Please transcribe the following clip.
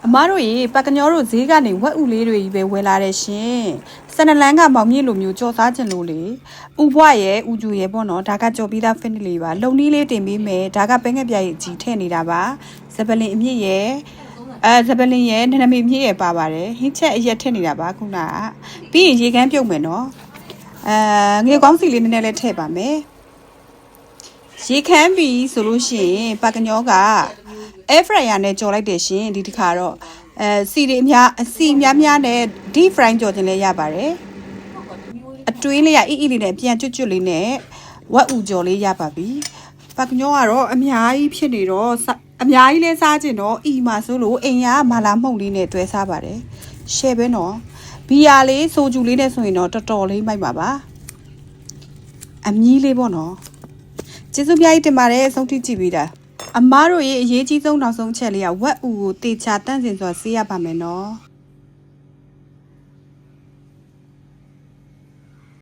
အမားတို့ရေပကညောတို့ဈေးကနေဝက်ဥလေးတွေကြီးပဲဝယ်လာတဲ့ရှင်စနလန်းကမောင်မြင့်လိုမျိုးကြော်စားခြင်းလို့လေဥဘွားရဲ့ဥကျူရဲ့ပေါ့နော်ဒါကကြော်ပြီးသား finish လေးပါလုံနီးလေးတင်ပေးမယ်ဒါကပဲငှက်ပြားရဲ့ကြီးထည့်နေတာပါဇပလင်အမြင့်ရဲ့ဇပလင်ရဲ့နနမေမြင့်ရဲ့ပါပါတယ်ဟင်းချက်အရက်ထည့်နေတာပါခုနကပြီးရင်ရေကန်းပြုတ်မယ်နော်ငွေကောင်းစီလေးနည်းနည်းလေးထည့်ပါမယ်ရေခမ်းပြီဆိုလို့ရှိရင်ပကညောက air fryer နဲ့ကြော်လိုက်တယ်ရှင်ဒီတစ်ခါတော့စီတွေအများနဲ့ deep fry ကြော်ခြင်းလည်းရပါတယ်အတွင်းလေးကအီအီလေးနဲ့ပြန်ကျွတ်လေးနဲ့ဝက်ဥကြော်လေးရပါပြီပကညောကတော့အများကြီးဖြစ်နေတော့အများကြီးလဲစားခြင်းတော့အီမှာဆိုလို့အိမ်ကမာလာမှုန့်လေးနဲ့တွဲစားပါတယ်ရှယ်ပဲနော်ဘီယာလေးဆိုဂျူလေးနဲ့ဆိုရင်တော့တော်တော်လေးမိုက်ပါပါအမြီးလေးပေါ့နော်ကျေးဇူးများကြီးတင်ပါတယ်အဆုံးထိကြည့်ပြီးတာအမားတို့ရဲ့အရေးကြီးဆုံးနောက်ဆုံးချက်လေးကဝက်ဥကိုတေချာတန့်စင်စွာဆေးရပါမယ်နော်